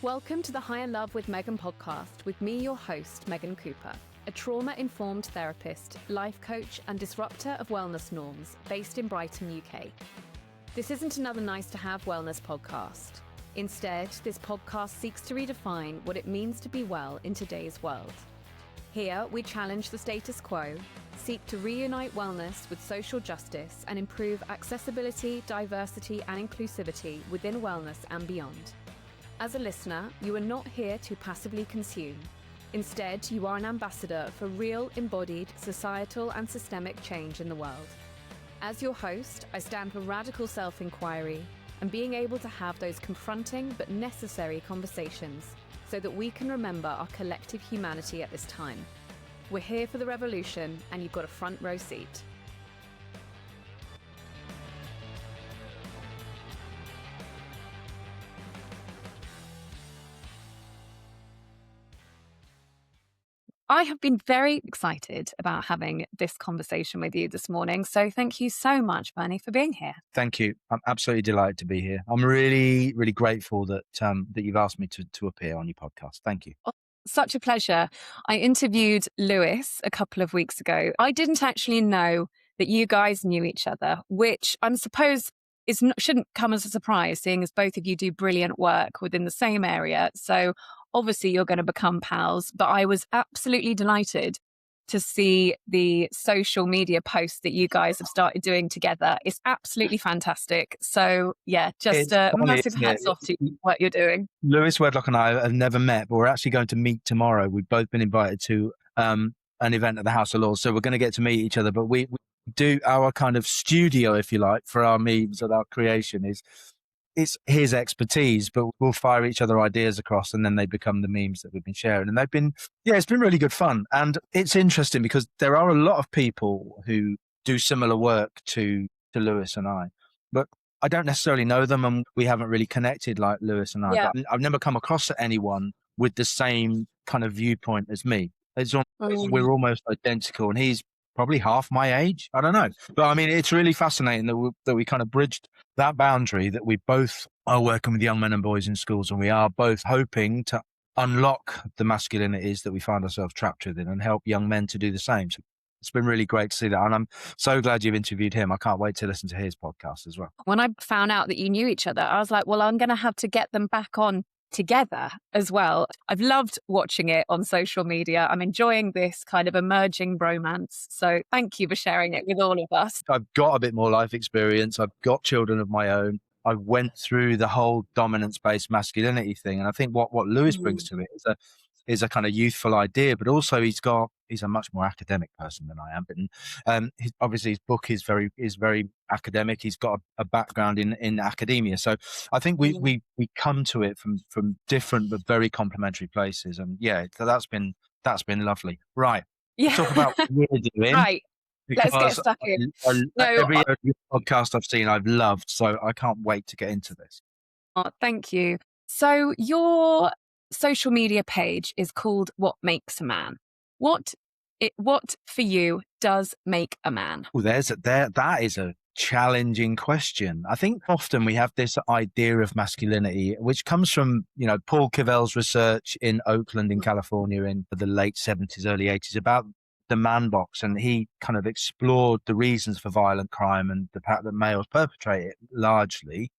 Welcome to the High and Love with Megan podcast with me, your host, Megan Cooper, a trauma-informed therapist, life coach and disruptor of wellness norms based in Brighton, UK. This isn't another nice-to-have wellness podcast. Instead, this podcast seeks to redefine what it means to be well in today's world. Here, we challenge the status quo, seek to reunite wellness with social justice and improve accessibility, diversity and inclusivity within wellness and beyond. As a listener, you are not here to passively consume. Instead, you are an ambassador for real, embodied, societal and systemic change in the world. As your host, I stand for radical self-inquiry and being able to have those confronting but necessary conversations so that we can remember our collective humanity at this time. We're here for the revolution and you've got a front row seat. I have been very excited about having this conversation with you this morning. So thank you so much, Bernie, for being here. Thank you. I'm absolutely delighted to be here. I'm really, really grateful that that you've asked me to appear on your podcast. Thank you. Oh, such a pleasure. I interviewed Lewis a couple of weeks ago. I didn't actually know that you guys knew each other, which I suppose shouldn't come as a surprise, seeing as both of you do brilliant work within the same area. So obviously you're going to become pals, but I was absolutely delighted to see the social media posts that you guys have started doing together. It's absolutely fantastic. So yeah, just massive hats off to you, what you're doing. Lewis Wedlock and I have never met, but we're actually going to meet tomorrow. We've both been invited to an event at the House of Lords, so we're going to get to meet each other. But we do our kind of studio, if you like, for our memes and our creation it's his expertise, but we'll fire each other ideas across and then they become the memes that we've been sharing. And they've been, it's been really good fun. And it's interesting because there are a lot of people who do similar work to Lewis and I, but I don't necessarily know them and we haven't really connected like Lewis and I. Yeah. But I've never come across anyone with the same kind of viewpoint as me. We're almost identical and he's probably half my age. I don't know. But I mean, it's really fascinating that we kind of bridged that boundary, that we both are working with young men and boys in schools and we are both hoping to unlock the masculinities that we find ourselves trapped within and help young men to do the same. So it's been really great to see that. And I'm so glad you've interviewed him. I can't wait to listen to his podcast as well. When I found out that you knew each other, I was like, well, I'm going to have to get them back on together as well. I've loved watching it on social media. I'm enjoying this kind of emerging bromance. So thank you for sharing it with all of us. I've got a bit more life experience. I've got children of my own. I went through the whole dominance-based masculinity thing. And I think what Lewis brings to it is a kind of youthful idea, but also he's a much more academic person than I am. But obviously his book is very academic. He's got a background in academia. So I think we come to it from different but very complementary places. And yeah, that's been lovely. Right. Yeah. Talk about what we're doing. Right. Let's get stuck in. Every podcast I've seen, I've loved. So I can't wait to get into this. Oh, thank you. So your social media page is called What Makes a Man. What for you does make a man? Well, that is a challenging question. I think often we have this idea of masculinity, which comes from, Paul Cavell's research in Oakland in California in the late 70s, early 80s about the man box. And he kind of explored the reasons for violent crime and the fact that males perpetrate it largely.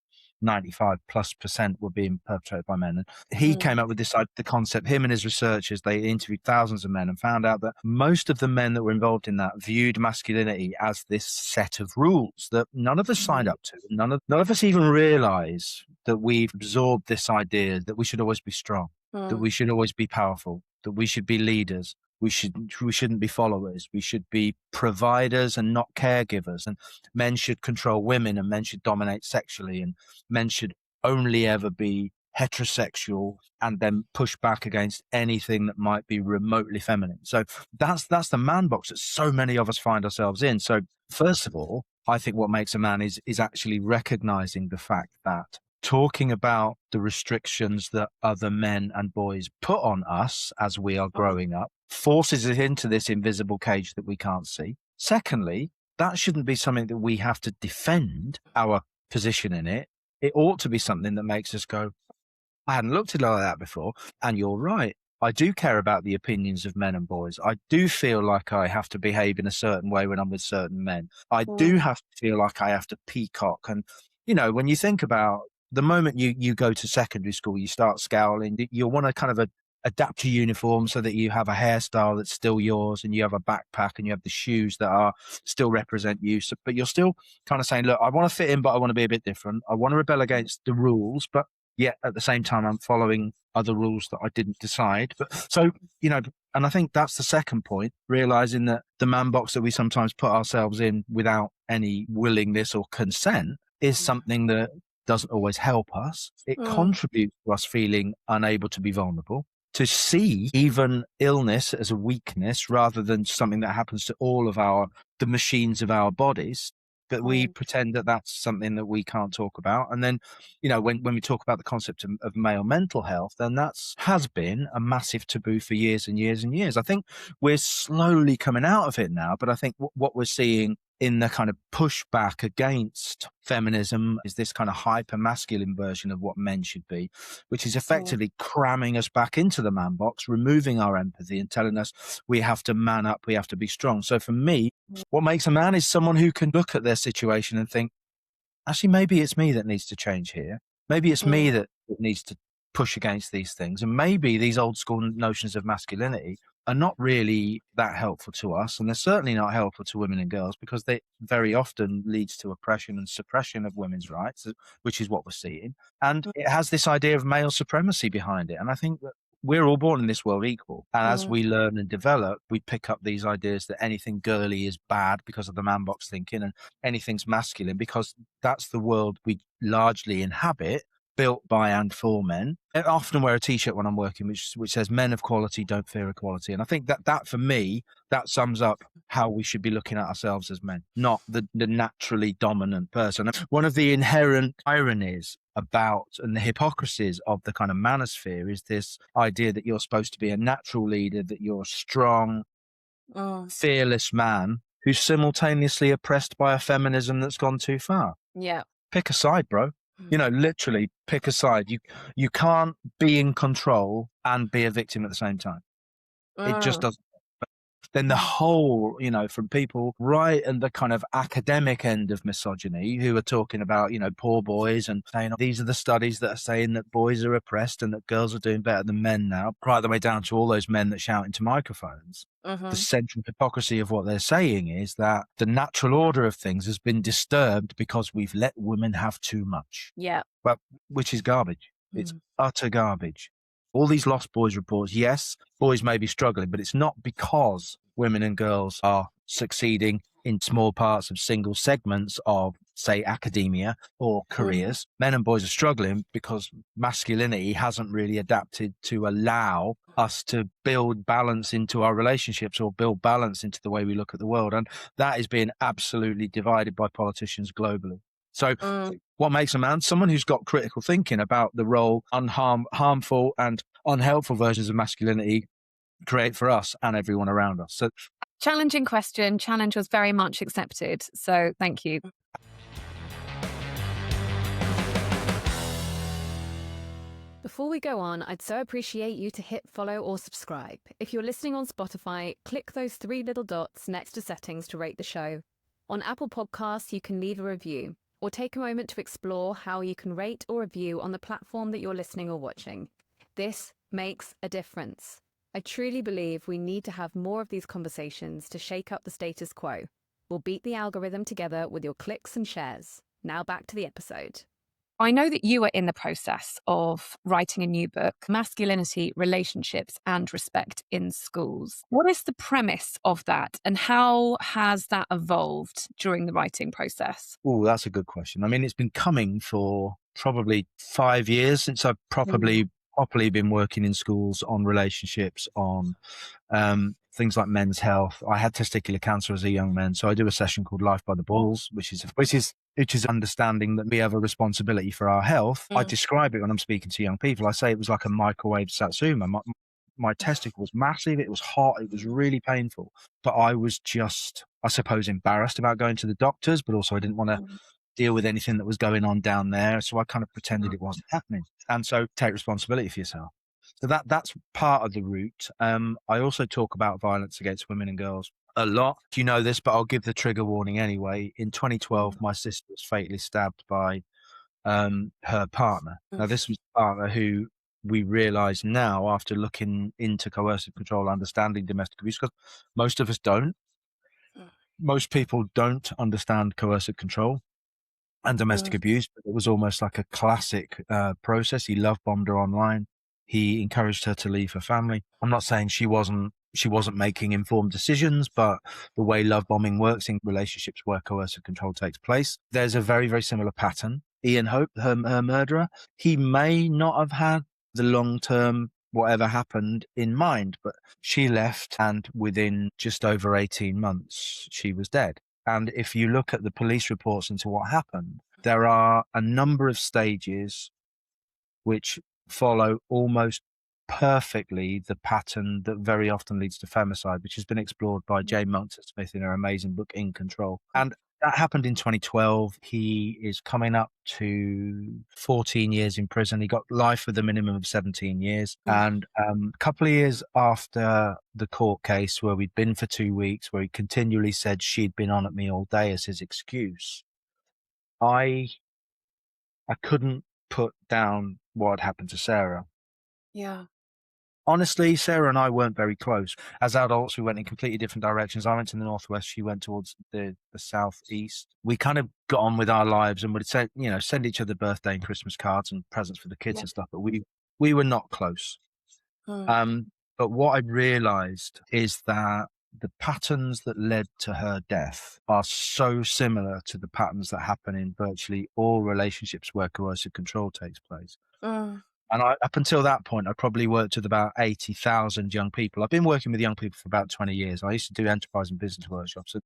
95+% were being perpetrated by men. And he came up with the concept, him and his researchers, they interviewed thousands of men and found out that most of the men that were involved in that viewed masculinity as this set of rules that none of us signed up to. None of us even realize that we've absorbed this idea that we should always be strong, that we should always be powerful, that we should be leaders. We shouldn't be followers. We should be providers and not caregivers. And men should control women and men should dominate sexually. And men should only ever be heterosexual and then push back against anything that might be remotely feminine. So that's the man box that so many of us find ourselves in. So first of all, I think what makes a man is actually recognizing the fact that talking about the restrictions that other men and boys put on us as we are growing up forces us into this invisible cage that we can't see. Secondly, that shouldn't be something that we have to defend our position in it. It ought to be something that makes us go, I hadn't looked at it like that before. And you're right. I do care about the opinions of men and boys. I do feel like I have to behave in a certain way when I'm with certain men. I do have to feel like I have to peacock. And, when you think about the moment you go to secondary school, you start scowling, you'll want to kind of adapt your uniform so that you have a hairstyle that's still yours, and you have a backpack, and you have the shoes that are still represent you. So, but you're still kind of saying, look, I want to fit in, but I want to be a bit different. I want to rebel against the rules, but yet at the same time, I'm following other rules that I didn't decide. But so, and I think that's the second point, realizing that the man box that we sometimes put ourselves in without any willingness or consent is something that doesn't always help us. It contributes to us feeling unable to be vulnerable, to see even illness as a weakness rather than something that happens to all of the machines of our bodies. But we pretend that that's something that we can't talk about. And then, when we talk about the concept of male mental health, then has been a massive taboo for years and years and years. I think we're slowly coming out of it now, but I think what we're seeing in the kind of pushback against feminism is this kind of hyper-masculine version of what men should be, which is effectively cramming us back into the man box, removing our empathy and telling us we have to man up, we have to be strong. So for me, what makes a man is someone who can look at their situation and think, actually, maybe it's me that needs to change here. Maybe it's me that needs to push against these things. And maybe these old school notions of masculinity are not really that helpful to us. And they're certainly not helpful to women and girls, because they very often leads to oppression and suppression of women's rights, which is what we're seeing. And it has this idea of male supremacy behind it. And I think that we're all born in this world equal. And as we learn and develop, we pick up these ideas that anything girly is bad because of the man box thinking, and anything's masculine because that's the world we largely inhabit, built by and for men. I often wear a t-shirt when I'm working which says men of quality don't fear equality. And I think that for me, that sums up how we should be looking at ourselves as men, not the naturally dominant person. One of the inherent ironies about and the hypocrisies of the kind of manosphere is this idea that you're supposed to be a natural leader, that you're a strong, fearless man who's simultaneously oppressed by a feminism that's gone too far. Yeah. Pick a side, bro. Literally pick a side. You can't be in control and be a victim at the same time. It just doesn't. Then the whole, from people right at the kind of academic end of misogyny who are talking about, poor boys and saying these are the studies that are saying that boys are oppressed and that girls are doing better than men now, right the way down to all those men that shout into microphones. The central hypocrisy of what they're saying is that the natural order of things has been disturbed because we've let women have too much. Yeah. Well, which is garbage. It's utter garbage. All these lost boys reports, yes, boys may be struggling, but it's not because women and girls are succeeding in small parts of single segments of, say, academia or careers. Men and boys are struggling because masculinity hasn't really adapted to allow us to build balance into our relationships or build balance into the way we look at the world. And that is being absolutely divided by politicians globally. So what makes a man? Someone who's got critical thinking about the role harmful and unhelpful versions of masculinity create for us and everyone around us. So, challenging question. Challenge was very much accepted. So thank you. Before we go on, I'd so appreciate you to hit follow or subscribe. If you're listening on Spotify, click those 3 little dots next to settings to rate the show. On Apple Podcasts, you can leave a review, or take a moment to explore how you can rate or review on the platform that you're listening or watching. This makes a difference. I truly believe we need to have more of these conversations to shake up the status quo. We'll beat the algorithm together with your clicks and shares. Now back to the episode. I know that you are in the process of writing a new book, Masculinity, Relationships and Respect in Schools. What is the premise of that, and how has that evolved during the writing process? Oh, that's a good question. I mean, it's been coming for probably 5 years since I've properly been working in schools on relationships, on things like men's health. I had testicular cancer as a young man, so I do a session called Life by the Balls, which is understanding that we have a responsibility for our health. I describe it when I'm speaking to young people. I say it was like a microwave satsuma. My testicle was massive. It was hot. It was really painful. But I was just, I suppose, embarrassed about going to the doctors, but also I didn't want to deal with anything that was going on down there. So I kind of pretended it wasn't happening. And so take responsibility for yourself. So that's part of the route. I also talk about violence against women and girls a lot. You know this, but I'll give the trigger warning anyway. In 2012, my sister was fatally stabbed by her partner. Now, this was a partner who we realize now, after looking into coercive control, understanding domestic abuse, because most of us don't. Most people don't understand coercive control and domestic abuse, but it was almost like a classic process. He love bombed her online. He encouraged her to leave her family. I'm not saying she wasn't making informed decisions, but the way love bombing works in relationships where coercive control takes place, there's a very, very similar pattern. Ian Hope, her murderer, he may not have had the long-term whatever happened in mind, but she left, and within just over 18 months, she was dead. And if you look at the police reports into what happened, there are a number of stages which follow almost perfectly the pattern that very often leads to femicide, which has been explored by Jane Monkston-Smith in her amazing book, In Control. And that happened in 2012. He is coming up to 14 years in prison. He got life with a minimum of 17 years. And a couple of years after the court case, where we'd been for 2 weeks, where he continually said she'd been on at me all day as his excuse, I couldn't put down what had happened to Sarah. Yeah. Honestly, Sarah and I weren't very close. As adults, we went in completely different directions. I went to the northwest. She went towards the southeast. We kind of got on with our lives and would send each other birthday and Christmas cards and presents for the kids and stuff. But we were not close. But what I realized is that the patterns that led to her death are so similar to the patterns that happen in virtually all relationships where coercive control takes place. And up until that point, I probably worked with about 80,000 young people. I've been working with young people for about 20 years. I used to do enterprise and business workshops.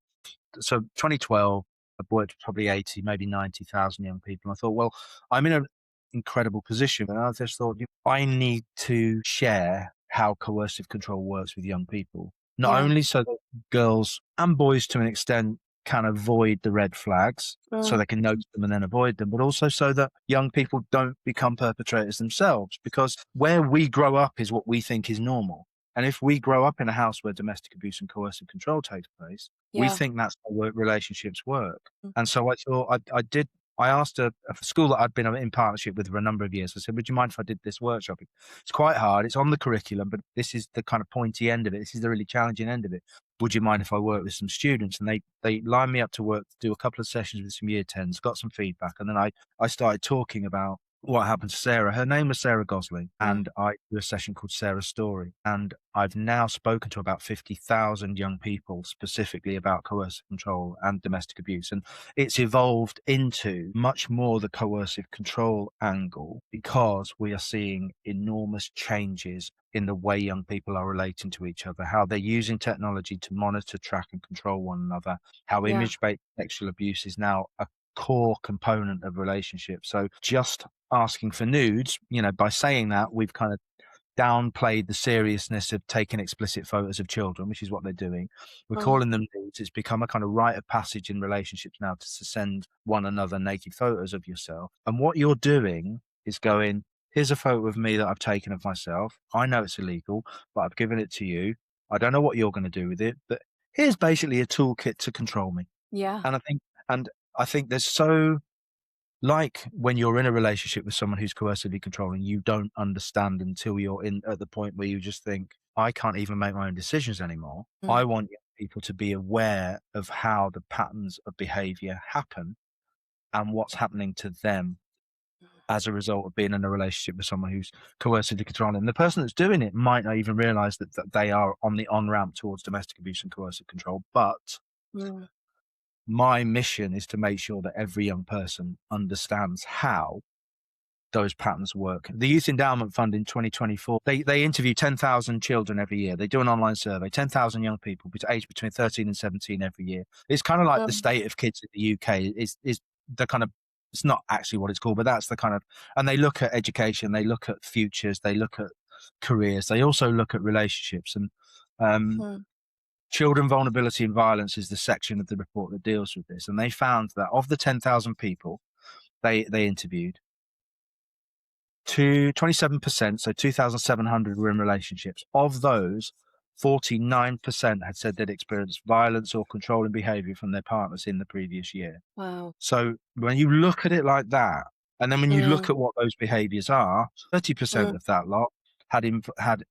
So 2012, I've worked with probably 80, maybe 90,000 young people. And I thought, well, I'm in an incredible position. And I just thought, I need to share how coercive control works with young people. Not only so that girls and boys to an extent can avoid the red flags, so they can notice them and then avoid them, but also so that young people don't become perpetrators themselves, because where we grow up is what we think is normal. And if we grow up in a house where domestic abuse and coercive control takes place, we think that's how relationships work. And so I thought I asked a school that I'd been in partnership with for a number of years. I said, would you mind if I did this workshop? It's quite hard. It's on the curriculum, but this is the kind of pointy end of it. This is the really challenging end of it. Would you mind if I work with some students? And they lined me up to work, do a couple of sessions with some year 10s, got some feedback. And then I started talking about what happened to Sarah. Her name was Sarah Gosling, and I do a session called Sarah's Story. And I've now spoken to about 50,000 young people specifically about coercive control and domestic abuse. And it's evolved into much more the coercive control angle, because we are seeing enormous changes in the way young people are relating to each other, how they're using technology to monitor, track, and control one another, how image-based sexual abuse is now a core component of relationships. So just asking for nudes, by saying that, we've kind of downplayed the seriousness of taking explicit photos of children, which is what they're doing. We're calling them nudes. It's become a kind of rite of passage in relationships now to send one another naked photos of yourself. And what you're doing is going, here's a photo of me that I've taken of myself. I know it's illegal, but I've given it to you. I don't know what you're going to do with it, but here's basically a toolkit to control me. Yeah. And I think there's so, like when you're in a relationship with someone who's coercively controlling, you don't understand until you're at the point where you just think, I can't even make my own decisions anymore. I want young people to be aware of how the patterns of behavior happen and what's happening to them as a result of being in a relationship with someone who's coercively controlling. And the person that's doing it might not even realize that they are on the on-ramp towards domestic abuse and coercive control. But my mission is to make sure that every young person understands how those patterns work. The Youth Endowment Fund in 2024, they interview 10,000 children every year. They do an online survey, 10,000 young people aged between 13 and 17 every year. It's kind of like the state of kids in the UK is the kind of, it's not actually what it's called, but that's the kind of, and they look at education, they look at futures, they look at careers, they also look at relationships. And Children, vulnerability and violence is the section of the report that deals with this. And they found that of the 10,000 people they interviewed, 27%, so 2,700 were in relationships. Of those, 49% had said they'd experienced violence or controlling behavior from their partners in the previous year. Wow. So when you look at it like that, and then when you look at what those behaviors are, 30% of that lot had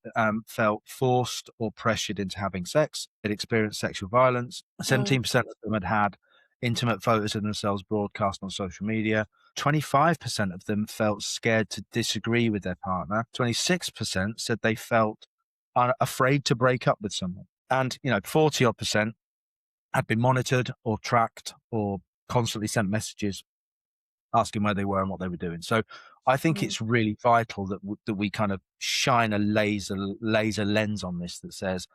felt forced or pressured into having sex, had experienced sexual violence. 17% of them had intimate photos of themselves broadcast on social media. 25% of them felt scared to disagree with their partner. 26% said they felt afraid to break up with someone. And, 40 odd percent had been monitored or tracked or constantly sent messages asking where they were and what they were doing. So I think it's really vital that we kind of shine a laser lens on this that says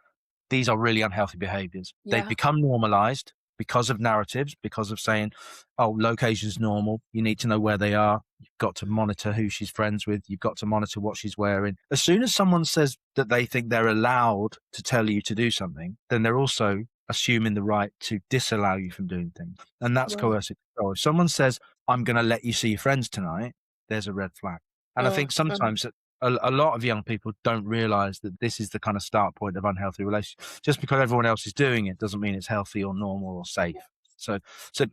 these are really unhealthy behaviors. Yeah. They've become normalized because of narratives, because of saying, oh, location's normal. You need to know where they are. You've got to monitor who she's friends with. You've got to monitor what she's wearing. As soon as someone says that they think they're allowed to tell you to do something, then they're also assuming the right to disallow you from doing things. And that's coercive control. If someone says, I'm going to let you see your friends tonight, there's a red flag. And I think sometimes a lot of young people don't realize that this is the kind of start point of unhealthy relationships. Just because everyone else is doing it doesn't mean it's healthy or normal or safe. So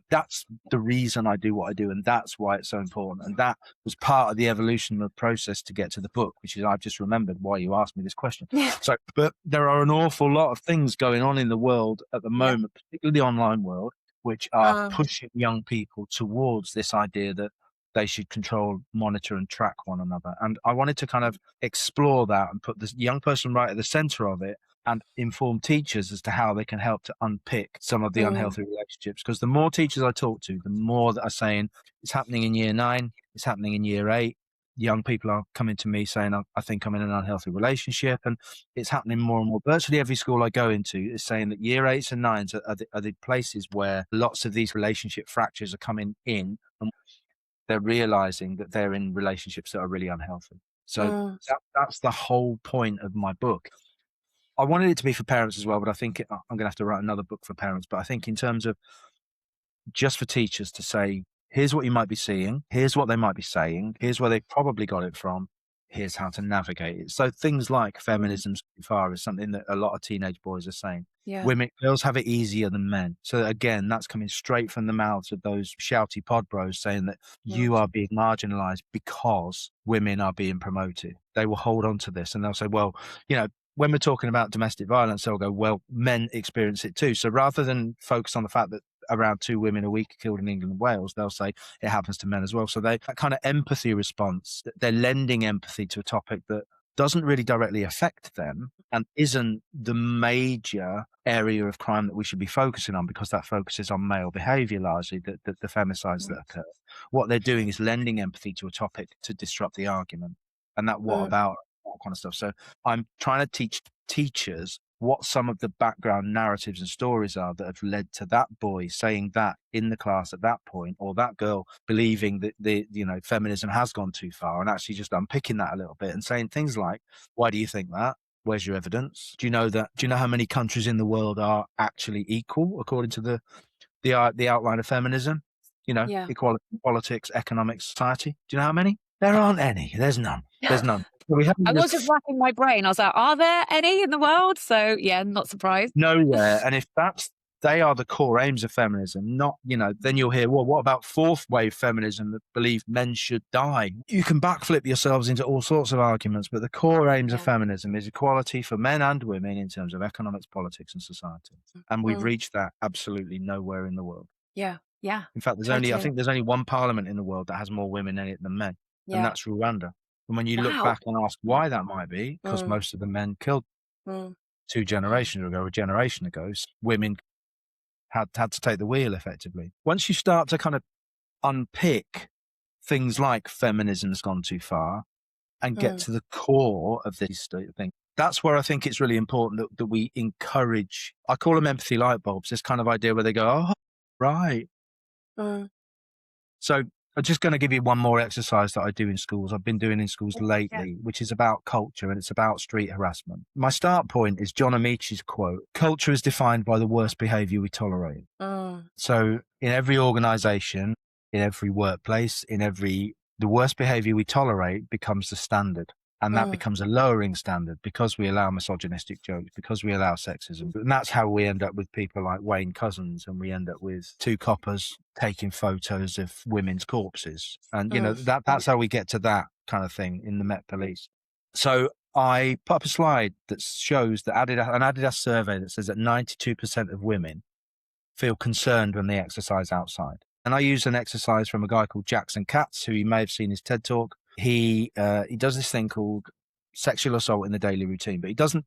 that's the reason I do what I do, and that's why it's so important. And that was part of the evolution of the process to get to the book, which is I've just remembered why you asked me this question. So, but there are an awful lot of things going on in the world at the moment, particularly the online world, which are pushing young people towards this idea that they should control, monitor, and track one another. And I wanted to kind of explore that and put this young person right at the center of it and inform teachers as to how they can help to unpick some of the unhealthy relationships. Because the more teachers I talk to, the more that are saying it's happening in year 9, it's happening in year 8. Young people are coming to me saying, I think I'm in an unhealthy relationship. And it's happening more and more. Virtually every school I go into is saying that year 8s and 9s are the places where lots of these relationship fractures are coming in. And they're realizing that they're in relationships that are really unhealthy. So that's the whole point of my book. I wanted it to be for parents as well, but I think I'm going to have to write another book for parents. But I think in terms of just for teachers to say, here's what you might be seeing, here's what they might be saying, here's where they probably got it from, here's how to navigate it. So things like feminism so far is something that a lot of teenage boys are saying. Girls have it easier than men. So again, that's coming straight from the mouths of those shouty pod bros saying that you are being marginalized because women are being promoted. They will hold on to this and they'll say, well, when we're talking about domestic violence, they'll go, well, men experience it too. So rather than focus on the fact that around 2 women a week are killed in England and Wales, they'll say it happens to men as well. So that kind of empathy response, they're lending empathy to a topic that doesn't really directly affect them and isn't the major area of crime that we should be focusing on, because that focuses on male behavior largely, the femicides that occur. What they're doing is lending empathy to a topic to disrupt the argument. And that what about that kind of stuff. So I'm trying to teach teachers what some of the background narratives and stories are that have led to that boy saying that in the class at that point, or that girl believing that feminism has gone too far, and actually just unpicking that a little bit and saying things like, why do you think that? Where's your evidence? Do you know how many countries in the world are actually equal according to the outline of feminism? Equality, politics, economics, society. Do you know how many? There aren't any. There's none. There's none. I was just racking my brain. I was like, are there any in the world? So yeah, not surprised. Nowhere. And if they are the core aims of feminism, not, then you'll hear, well, what about fourth wave feminism that believe men should die? You can backflip yourselves into all sorts of arguments, but the core aims of feminism is equality for men and women in terms of economics, politics, and society. And we've reached that absolutely nowhere in the world. Yeah. Yeah. In fact, I think there's only one parliament in the world that has more women in it than men. And that's Rwanda. And when you look back and ask why that might be, because most of the men killed 2 generations ago, or a generation ago, women had to take the wheel effectively. Once you start to kind of unpick things like feminism's gone too far and get to the core of this thing, that's where I think it's really important that we encourage, I call them empathy light bulbs, this kind of idea where they go, oh, right. So I'm just going to give you one more exercise that I do in schools. I've been doing in schools lately, which is about culture, and it's about street harassment. My start point is John Amaechi's quote: "Culture is defined by the worst behavior we tolerate." So in every organization, in every workplace, the worst behavior we tolerate becomes the standard. And that becomes a lowering standard because we allow misogynistic jokes, because we allow sexism. And that's how we end up with people like Wayne Couzens, and we end up with two coppers taking photos of women's corpses. And, that's how we get to that kind of thing in the Met Police. So I put up a slide that shows that an Adidas survey that says that 92% of women feel concerned when they exercise outside. And I use an exercise from a guy called Jackson Katz, who you may have seen his TED Talk. He does this thing called sexual assault in the daily routine, but he doesn't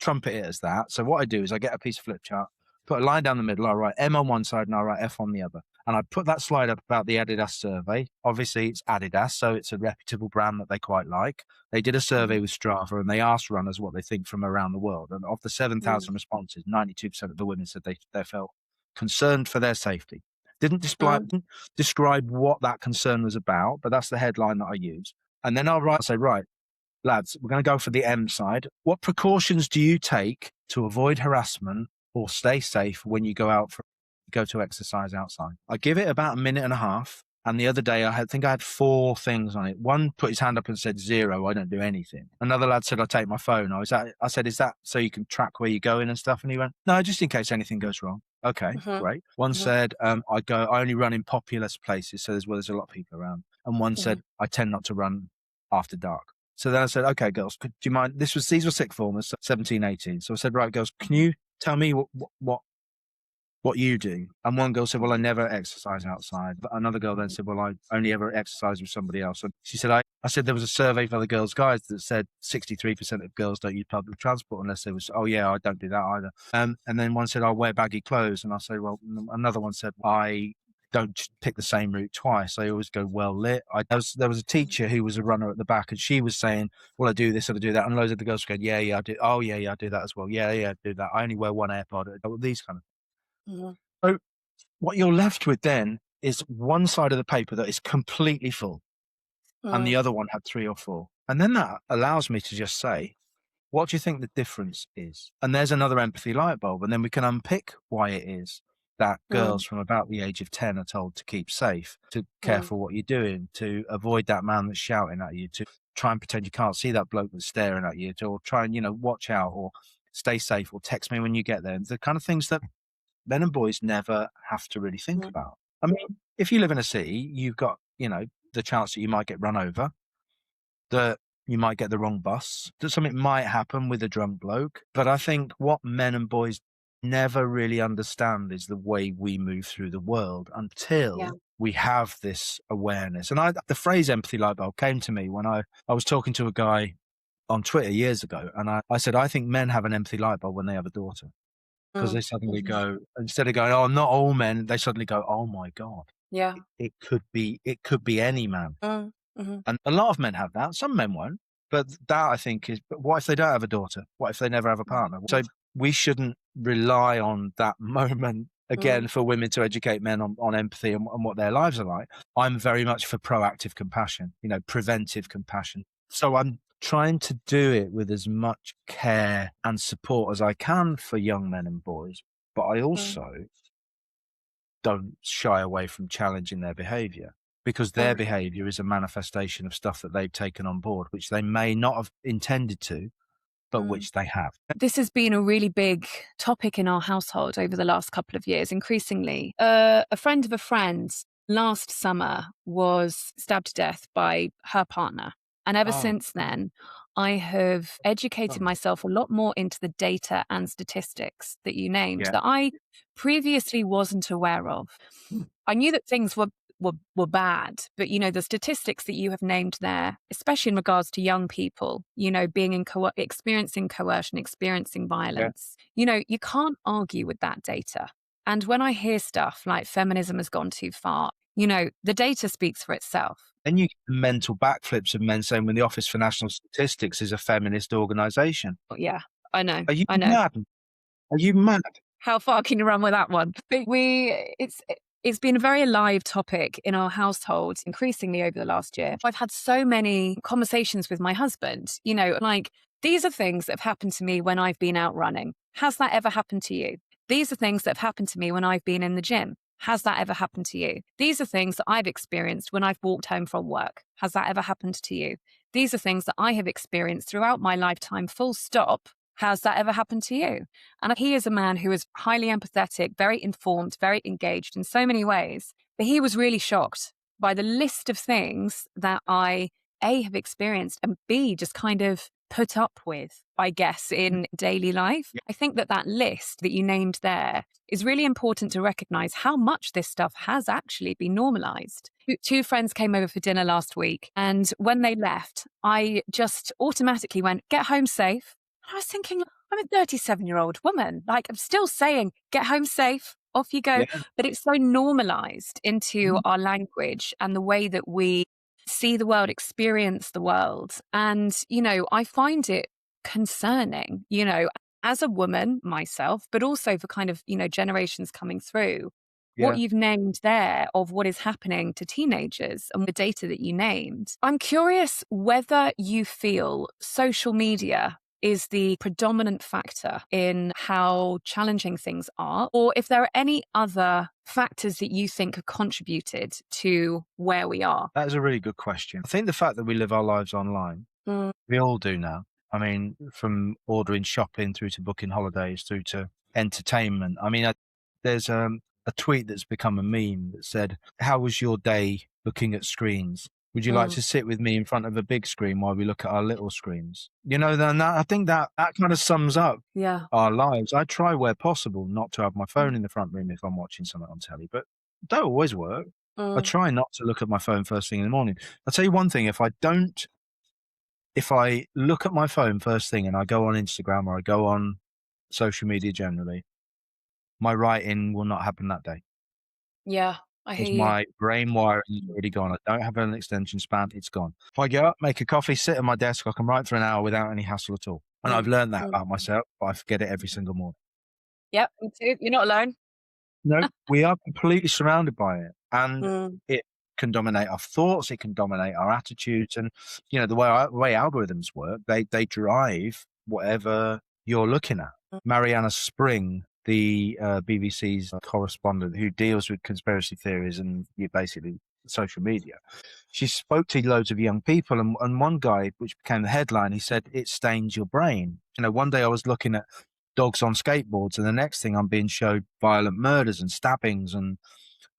trumpet it as that. So what I do is I get a piece of flip chart, put a line down the middle, I write M on one side and I write F on the other. And I put that slide up about the Adidas survey. Obviously, it's Adidas, so it's a reputable brand that they quite like. They did a survey with Strava, and they asked runners what they think from around the world. And of the 7,000 responses, 92% of the women said they felt concerned for their safety. Didn't describe what that concern was about, but that's the headline that I use. And then I'll say, right, lads, we're going to go for the M side. What precautions do you take to avoid harassment or stay safe when you go to exercise outside? I give it about a minute and a half. And the other day, I think I had 4 things on it. One put his hand up and said 0, I don't do anything. Another lad said, I take my phone. I said, is that so you can track where you're going and stuff? And he went, no, just in case anything goes wrong. Okay, great. One said, I only run in populous places, so there's a lot of people around. And one said, I tend not to run after dark. So then I said, okay, girls, do you mind? These were sixth formers, 17, 18. So I said, right, girls, can you tell me what you do? And one girl said, well, I never exercise outside. But another girl then said, well, I only ever exercise with somebody else. And she said, I said there was a survey for the girls' guides that said 63% of girls don't use public transport unless they was, oh yeah, I don't do that either. And then one said, I wear baggy clothes. And I said, well, another one said, I don't pick the same route twice. I always go well lit. There was a teacher who was a runner at the back, and she was saying, well, I do this and I do that. And loads of the girls go, yeah, I do. Oh yeah, I do that as well. Yeah, I do that. I only wear one AirPod. These kind of. So what you're left with then is one side of the paper that is completely full and the other one had 3 or 4. And then that allows me to just say, what do you think the difference is? And there's another empathy light bulb. And then we can unpick why it is that girls from about the age of 10 are told to keep safe, to care for what you're doing, to avoid that man that's shouting at you, to try and pretend you can't see that bloke that's staring at you, or try and, watch out, or stay safe, or text me when you get there. The kind of things that men and boys never have to really think about. I mean, if you live in a city, you've got, the chance that you might get run over, that you might get the wrong bus, that something might happen with a drunk bloke. But I think what men and boys never really understand is the way we move through the world until we have this awareness. And the phrase empathy light bulb came to me when I was talking to a guy on Twitter years ago. And I said, I think men have an empathy light bulb when they have a daughter. Because they suddenly go, instead of going, oh, not all men, they suddenly go, oh my God. Yeah. It could be any man. And a lot of men have that. Some men won't. But that, I think, but what if they don't have a daughter? What if they never have a partner? So we shouldn't rely on that moment, again, for women to educate men on empathy and what their lives are like. I'm very much for proactive compassion, preventive compassion. So I'm trying to do it with as much care and support as I can for young men and boys, but I also don't shy away from challenging their behavior, because their behavior is a manifestation of stuff that they've taken on board, which they may not have intended to, but which they have. This has been a really big topic in our household over the last couple of years, increasingly. A friend of a friend last summer was stabbed to death by her partner. And ever since then, I have educated myself a lot more into the data and statistics that you named that I previously wasn't aware of. I knew that things were bad, but, the statistics that you have named there, especially in regards to young people, being experiencing coercion, experiencing violence, you can't argue with that data. And when I hear stuff like feminism has gone too far, the data speaks for itself. And you get mental backflips of men saying when the Office for National Statistics is a feminist organisation. Yeah, I know. Are you mad? Are you mad? How far can you run with that one? It's been a very alive topic in our household, increasingly over the last year. I've had so many conversations with my husband, like, these are things that have happened to me when I've been out running. Has that ever happened to you? These are things that have happened to me when I've been in the gym. Has that ever happened to you? These are things that I've experienced when I've walked home from work. Has that ever happened to you? These are things that I have experienced throughout my lifetime, full stop. Has that ever happened to you? And he is a man who is highly empathetic, very informed, very engaged in so many ways. But he was really shocked by the list of things that I, A, have experienced, and B, just kind of put up with, I guess, in daily life. I think that list that you named there is really important to recognize how much this stuff has actually been normalized. Two friends came over for dinner last week, and when they left, I just automatically went, get home safe. I was thinking, I'm a 37-year-old woman. Like, I'm still saying, get home safe, off you go. Yeah. But it's so normalized into our language and the way that we see the world, experience the world. And, I find it concerning, as a woman myself, but also for kind of, generations coming through. Yeah. What you've named there of what is happening to teenagers and the data that you named. I'm curious whether you feel social media is the predominant factor in how challenging things are, or if there are any other factors that you think have contributed to where we are. That is a really good question. I think the fact that we live our lives online, we all do now. I mean, from ordering shopping through to booking holidays through to entertainment. I mean, there's a tweet that's become a meme that said, how was your day looking at screens? Would you like to sit with me in front of a big screen while we look at our little screens? Then I think that kind of sums up our lives. I try where possible not to have my phone in the front room if I'm watching something on telly, but it don't always work. I try not to look at my phone first thing in the morning. I'll tell you one thing, if I look at my phone first thing and I go on Instagram or I go on social media generally, my writing will not happen that day. Yeah. Because my brain wiring is already gone. I don't have an extension span. It's gone. If I get up, make a coffee, sit at my desk, I can write for an hour without any hassle at all. And I've learned that about myself, but I forget it every single morning. Yep, me too. You're not alone. No, we are completely surrounded by it. And it can dominate our thoughts. It can dominate our attitudes. And, the way algorithms work, they drive whatever you're looking at. Mariana Spring, the BBC's correspondent who deals with conspiracy theories and basically social media, she spoke to loads of young people, and one guy, which became the headline, he said, it stains your brain. One day I was looking at dogs on skateboards, and the next thing I'm being showed violent murders and stabbings and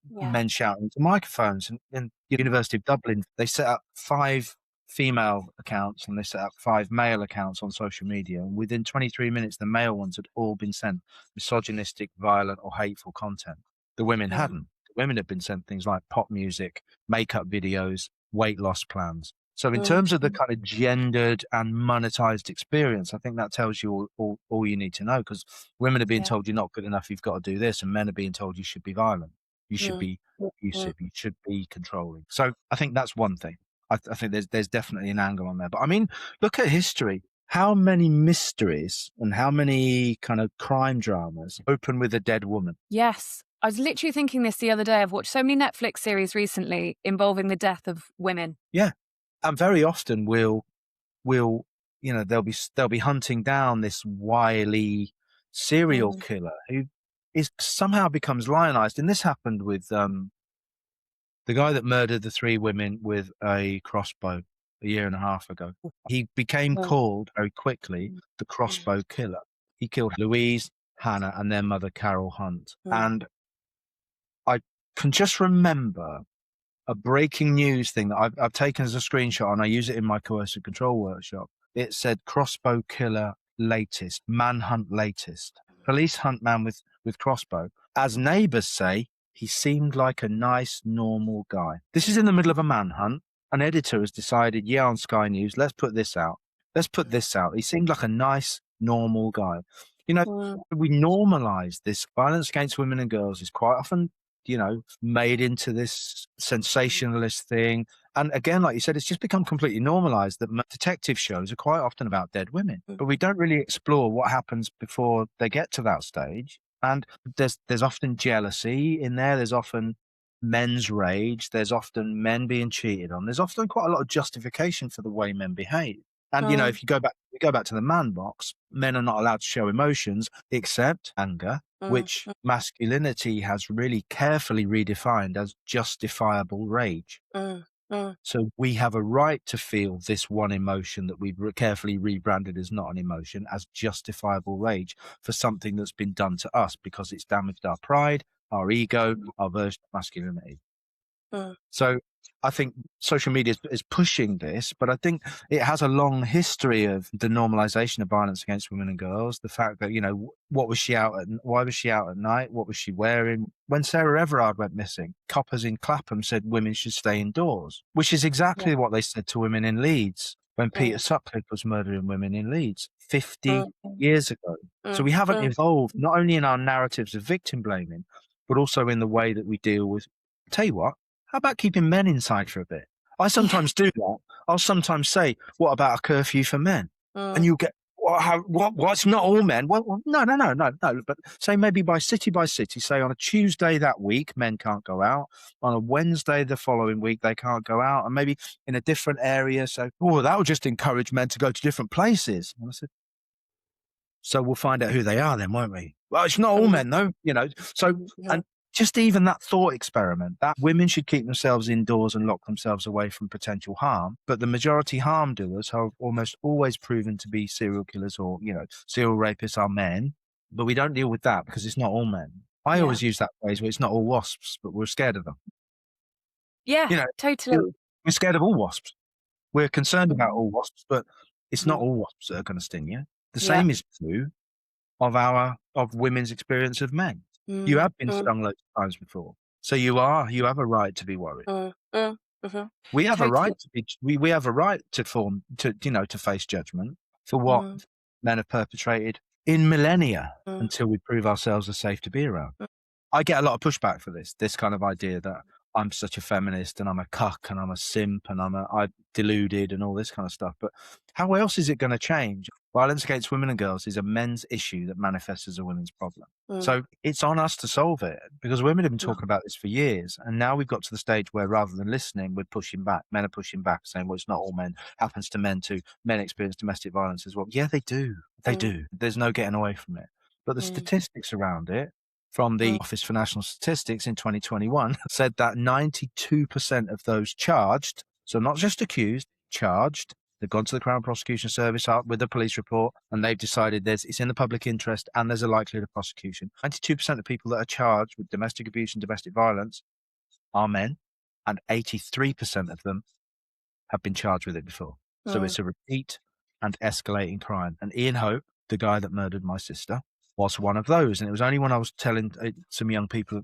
men shouting into microphones. And in the University of Dublin, they set up 5 female accounts and they set up 5 male accounts on social media. And within 23 minutes, the male ones had all been sent misogynistic, violent or hateful content. The women hadn't. The women had been sent things like pop music, makeup videos, weight loss plans. So in terms of the kind of gendered and monetized experience, I think that tells you all you need to know, because women are being told you're not good enough, you've got to do this, and men are being told you should be violent, you should be abusive, you should be controlling. So I think that's one thing. I think there's definitely an angle on there. But I mean, look at history. How many mysteries and how many kind of crime dramas open with a dead woman? Yes. I was literally thinking this the other day. I've watched so many Netflix series recently involving the death of women. Yeah. And very often they'll be hunting down this wily serial killer who somehow becomes lionized. And this happened with the guy that murdered the 3 women with a crossbow a year and a half ago. He became called very quickly the crossbow killer. He killed Louise, Hannah, and their mother, Carol Hunt. And I can just remember a breaking news thing that I've taken as a screenshot, and I use it in my coercive control workshop. It said crossbow killer latest, manhunt latest. Police hunt man with crossbow. As neighbours say, he seemed like a nice, normal guy. This is in the middle of a manhunt. An editor has decided, on Sky News, let's put this out. Let's put this out. He seemed like a nice, normal guy. We normalize this violence against women and girls is quite often, made into this sensationalist thing. And again, like you said, it's just become completely normalized that detective shows are quite often about dead women. But we don't really explore what happens before they get to that stage. And there's often jealousy in there. There's often men's rage. There's often men being cheated on. There's often quite a lot of justification for the way men behave. And Mm, if you go back to the man box, men are not allowed to show emotions except anger, mm, which masculinity has really carefully redefined as justifiable rage. mm, mm. So we have a right to feel this one emotion that we've carefully rebranded as not an emotion, as justifiable rage for something that's been done to us because it's damaged our pride, our ego, our version of masculinity. Mm. So I think social media is pushing this, but I think it has a long history of the normalization of violence against women and girls. The fact that, what was she why was she out at night? What was she wearing? When Sarah Everard went missing, coppers in Clapham said women should stay indoors, which is Yeah. exactly what they said to women in Leeds when Peter Mm, Sutcliffe was murdering women in Leeds 50 mm, mm, years ago. So we haven't mm. evolved not only in our narratives of victim blaming, but also in the way that we deal with. Tell you what, how about keeping men inside for a bit? I Yeah. sometimes do that. I'll sometimes say, "What about a curfew for men?" And Mm, you'll get, What's not all men? Well, no. But say maybe by city, say on a Tuesday that week, men can't go out. On a Wednesday the following week, they can't go out. And maybe in a different area. So, that would just encourage men to go to different places. And I said, so we'll find out who they are then, won't we? Well, it's not all mm, men, though, So, mm, and just even that thought experiment that women should keep themselves indoors and lock themselves away from potential harm. But the majority harm doers have almost always proven to be serial killers or, serial rapists are men. But we don't deal with that because it's not all men. I yeah. always use that phrase where it's not all wasps, but we're scared of them. Yeah, You know, totally. we're scared of all wasps. We're concerned about Mm, all wasps, but it's not mm. all wasps that are going to sting you. The Yeah. same is true of women's experience of men. You Mm, have been mm, stung loads of times before. So you have a right to be worried. mm, mm, mhm. We have a Totally. right to be we have a right to to face judgment for what Mm, men have perpetrated in millennia mm, until we prove ourselves are safe to be around. mm, I get a lot of pushback for this kind of idea that I'm such a feminist and I'm a cuck and I'm a simp and I'm deluded and all this kind of stuff. But how else is it going to change? Violence against women and girls is a men's issue that manifests as a women's problem. mm, So it's on us to solve it because women have been mm, talking about this for years. And now we've got to the stage where rather than listening, we're pushing back. Men are pushing back, saying, well, it's not all men. Happens to men too. Men experience domestic violence as well. Yeah, they do. They mm, do. There's no getting away from it. But the mm, statistics around it from the mm, Office for National Statistics in 2021 said that 92% of those charged, so not just accused, charged, they've gone to the Crown Prosecution Service with a police report and they've decided it's in the public interest and there's a likelihood of prosecution. 92% of people that are charged with domestic abuse and domestic violence are men, and 83% of them have been charged with it before. So mm, it's a repeat and escalating crime. And Ian Hope, the guy that murdered my sister, was one of those. And it was only when I was telling some young people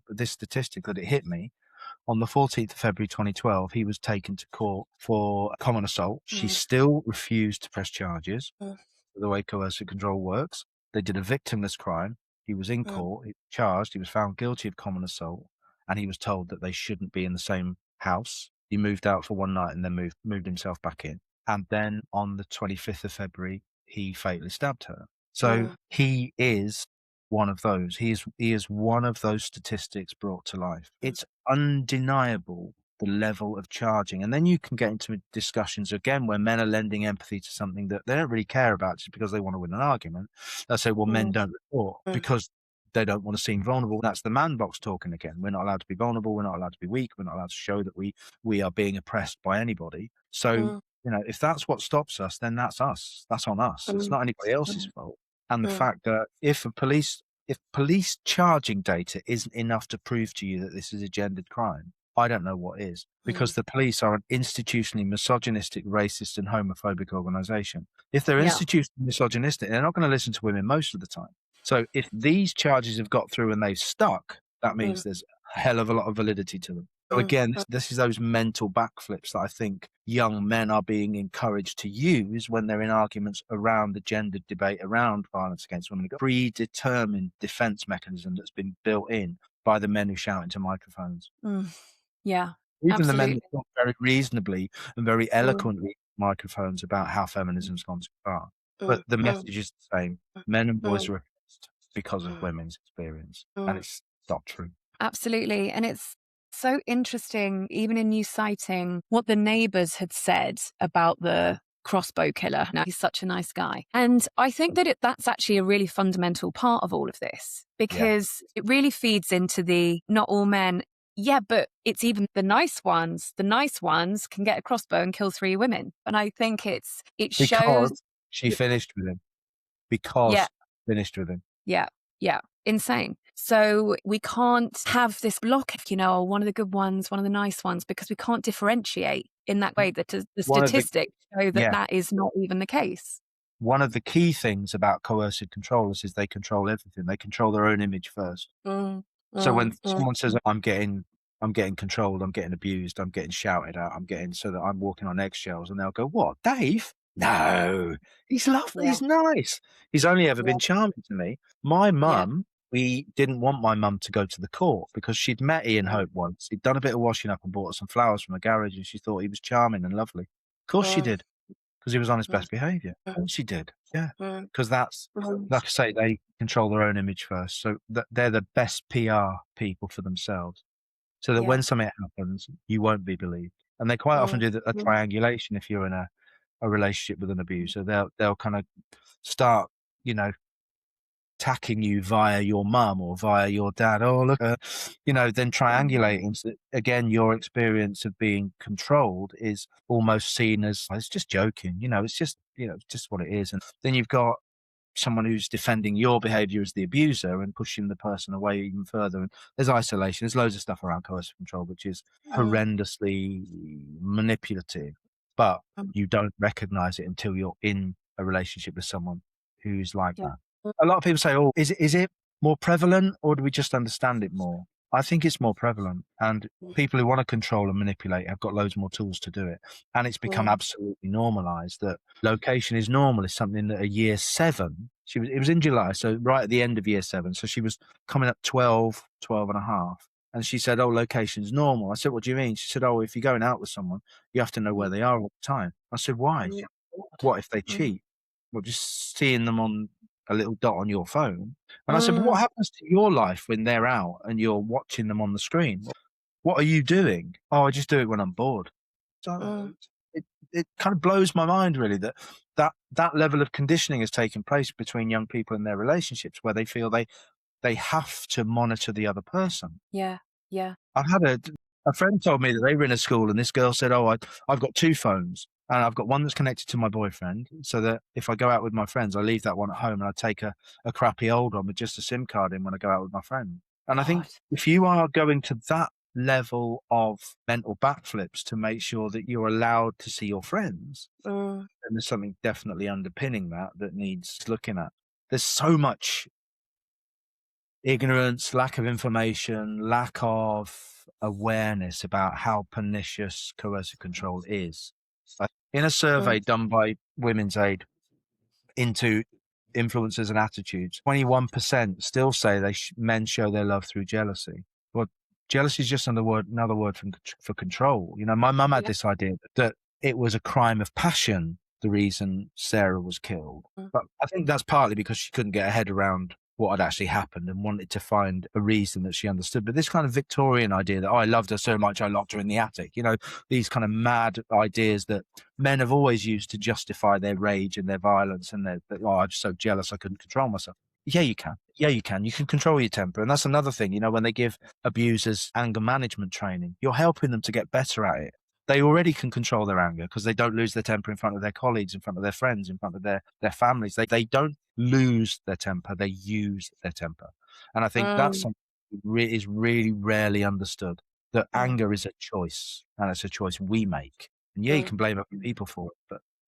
this statistic that it hit me. On the 14th of February 2012, he was taken to court for common assault. She mm, still refused to press charges. mm, The way coercive control works, they did a victimless crime. He was in mm, court, he was charged, he was found guilty of common assault, and he was told that they shouldn't be in the same house. He moved out for one night and then moved himself back in. And then on the 25th of February, he fatally stabbed her. So mm, he is one of those. He is one of those statistics brought to life. mm, It's undeniable the level of charging. And then you can get into discussions again where men are lending empathy to something that they don't really care about just because they want to win an argument. They'll say, well, men mm, don't report mm, because they don't want to seem vulnerable. That's the man box talking again. We're not allowed to be vulnerable. We're not allowed to be weak. We're not allowed to show that we are being oppressed by anybody. So, mm, if that's what stops us, then that's us. That's on us. It's mm, not anybody else's mm, fault. And the mm, fact that if police charging data isn't enough to prove to you that this is a gendered crime, I don't know what is, mm. because the police are an institutionally misogynistic, racist, and homophobic organization. If they're Yeah. institutionally misogynistic, they're not going to listen to women most of the time. So if these charges have got through and they've stuck, that Mm, means there's a hell of a lot of validity to them. So mm, again, mm, this is those mental backflips that I think young men are being encouraged to use when they're in arguments around the gendered debate around violence against women. A predetermined defense mechanism that's been built in by the men who shout into microphones. mm. Yeah, Even the men absolutely. that talk very reasonably and very Mm, eloquently microphones about how mm, feminism's gone too far. mm, But the mm, message is the same. mm, Men and boys mm. are oppressed. because of women's experience. And it's not true. Absolutely. And it's so interesting, even in you citing what the neighbours had said about the crossbow killer. Now, he's such a nice guy. And I think that that's actually a really fundamental part of all of this, because it really feeds into the not all men. Yeah, but it's even the nice ones. The nice ones can get a crossbow and kill 3 women. And I think it shows. Because she finished with him. Because Yeah. she finished with him. Yeah. Yeah. Insane. So we can't have this block, one of the good ones, one of the nice ones, because we can't differentiate in that way. That the statistics show that that is not even the case. One of the key things about coercive controllers is they control everything. They control their own image first. So when someone says, I'm getting controlled, I'm getting abused, I'm getting shouted at, so that I'm walking on eggshells, and they'll go, what, Dave? No, he's lovely, he's nice. He's only ever been charming to me. My mum, we didn't want my mum to go to the court because she'd met Ian Hope once. He'd done a bit of washing up and bought her some flowers from a garage, and she thought he was charming and lovely. Of course she did, because he was on his best behaviour. Of course she did, because that's, like I say, they control their own image first. So they're the best PR people for themselves, so that when something happens, you won't be believed. And they quite often do a triangulation if you're in a relationship with an abuser. They'll kind of start, attacking you via your mum or via your dad. Oh, look, then triangulating. So again, your experience of being controlled is almost seen as, it's just joking. It's just, just what it is. And then you've got someone who's defending your behavior as the abuser and pushing the person away even further. And there's isolation. There's loads of stuff around coercive control, which is horrendously manipulative, but you don't recognize it until you're in a relationship with someone who's like that. A lot of people say, oh, is it more prevalent, or do we just understand it more? I think it's more prevalent, and people who want to control and manipulate have got loads more tools to do it. And it's become absolutely normalized that location is normal. It's something that at year 7, it was in July, so right at the end of year 7. So she was coming up 12 and a half. And she said, oh, location's normal. I said, what do you mean? She said, oh, if you're going out with someone, you have to know where they are all the time. I said, why? What if they cheat? Well, just seeing them on a little dot on your phone. And I said, but what happens to your life when they're out and you're watching them on the screen? What are you doing? Oh, I just do it when I'm bored. So it kind of blows my mind, really, that level of conditioning has taken place between young people in their relationships, where they feel they have to monitor the other person. Yeah. I've had a friend told me that they were in a school and this girl said, oh, I've got 2 phones. And I've got one that's connected to my boyfriend, so that if I go out with my friends, I leave that one at home and I take a crappy old one with just a SIM card in when I go out with my friend. And I think if you are going to that level of mental backflips to make sure that you're allowed to see your friends, then there's something definitely underpinning that needs looking at. There's so much ignorance, lack of information, lack of awareness about how pernicious coercive control is. In a survey done by Women's Aid into influences and attitudes, 21% still say men show their love through jealousy. Well, jealousy is just another word for control. My mum had this idea that it was a crime of passion, the reason Sarah was killed. But I think that's partly because she couldn't get her head around what had actually happened and wanted to find a reason that she understood. But this kind of Victorian idea that, I loved her so much I locked her in the attic, these kind of mad ideas that men have always used to justify their rage and their violence and I'm so jealous I couldn't control myself. Yeah, you can. You can control your temper. And that's another thing, when they give abusers anger management training, you're helping them to get better at it. They already can control their anger because they don't lose their temper in front of their colleagues, in front of their friends, in front of their families. They don't lose their temper, they use their temper. And I think that's something that is really rarely understood, that anger is a choice, and it's a choice we make. And you can blame other people for it,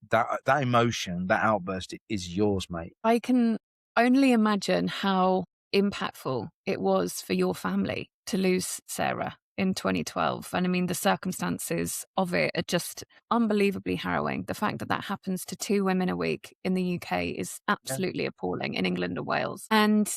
but that emotion, that outburst, is yours, mate. I can only imagine how impactful it was for your family to lose Sarah in 2012. And I mean, the circumstances of it are just unbelievably harrowing. The fact that happens to 2 women a week in the UK is absolutely appalling in England and Wales. And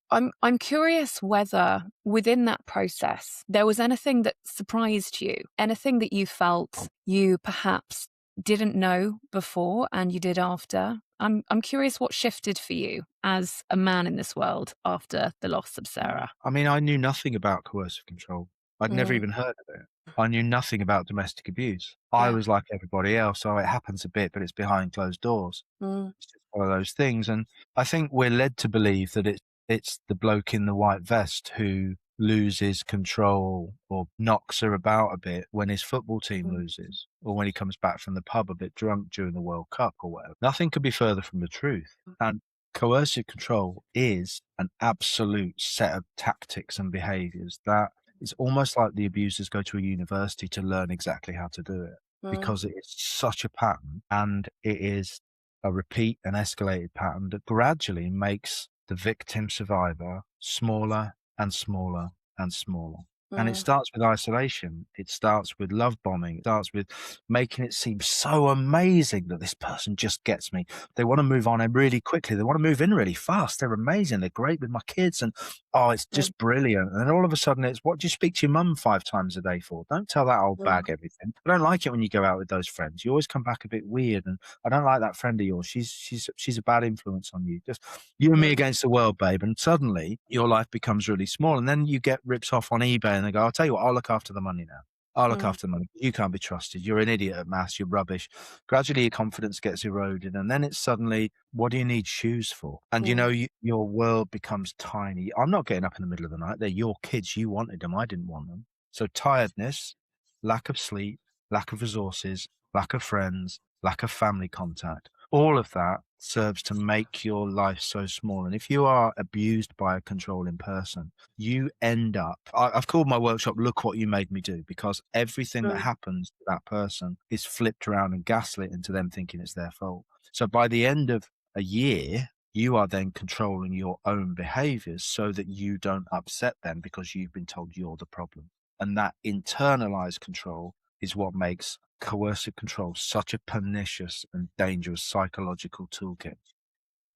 I'm curious whether within that process there was anything that surprised you, anything that you felt you perhaps didn't know before and you did after, I'm curious what shifted for you as a man in this world after the loss of Sarah. I mean, I knew nothing about coercive control. I'd never Mm, even heard of it. I knew nothing about domestic abuse. I yeah. was like everybody else. Oh, it happens a bit, but it's behind closed doors. Mm, It's just one of those things. And I think we're led to believe that it's the bloke in the white vest who loses control or knocks her about a bit when his football team mm, loses or when he comes back from the pub a bit drunk during the World Cup or whatever. Nothing could be further from the truth. And coercive control is an absolute set of tactics and behaviors that it's almost like the abusers go to a university to learn exactly how to do it mm, because it is such a pattern and it is a repeat and escalated pattern that gradually makes the victim survivor smaller and smaller and smaller. And it mm, starts with isolation. It starts with love bombing. It starts with making it seem so amazing that this person just gets me. They want to move on really quickly. They want to move in really fast. They're amazing. They're great with my kids. And oh, it's mm, just brilliant. And then all of a sudden it's, what do you speak to your mum 5 times a day for? Don't tell that old mm, bag everything. I don't like it when you go out with those friends. You always come back a bit weird. And I don't like that friend of yours. She's a bad influence on you. Just you and me mm, against the world, babe. And suddenly your life becomes really small. And then you get ripped off on eBay and they go, I'll tell you what, I'll look after the money now. I'll look mm, after the money. You can't be trusted. You're an idiot at maths. You're rubbish. Gradually your confidence gets eroded. And then it's suddenly, what do you need shoes for? And mm, your world becomes tiny. I'm not getting up in the middle of the night. They're your kids. You wanted them. I didn't want them. So tiredness, lack of sleep, lack of resources, lack of friends, lack of family contact. All of that serves to make your life so small. And if you are abused by a controlling person, you end up, I've called my workshop, Look What You Made Me Do, because everything that mm, happens to that person is flipped around and gaslit into them thinking it's their fault. So by the end of a year, you are then controlling your own behaviors so that you don't upset them because you've been told you're the problem. And that internalized control is what makes coercive control such a pernicious and dangerous psychological toolkit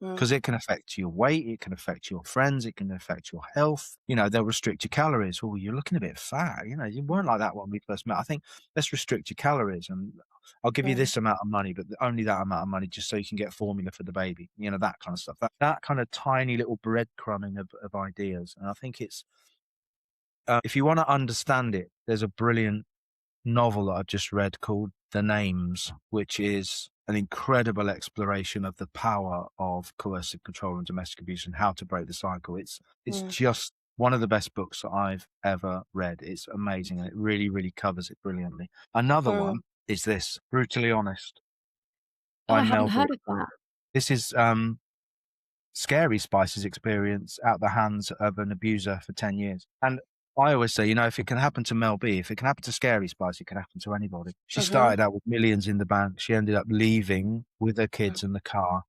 mm, because it can affect your weight, it can affect your friends, it can affect your health. They'll restrict your calories. Oh, you're looking a bit fat. You weren't like that when we first met. I think let's restrict your calories and I'll give you mm, this amount of money, but only that amount of money just so you can get formula for the baby. That kind of stuff. That kind of tiny little breadcrumbing of ideas. And I think it's, if you want to understand it, there's a brilliant novel that I've just read called The Names, which is an incredible exploration of the power of coercive control and domestic abuse and how to break the cycle. It's mm, just one of the best books that I've ever read. It's amazing and it really, really covers it brilliantly. Another mm. one is this, Brutally Honest Oh, by I hadn't Mel B. heard of that. This is Scary Spice's experience out the hands of an abuser for 10 years. And I always say, if it can happen to Mel B, if it can happen to Scary Spice, it can happen to anybody. She Mm-hmm. started out with millions in the bank. She ended up leaving with her Mm, kids and the car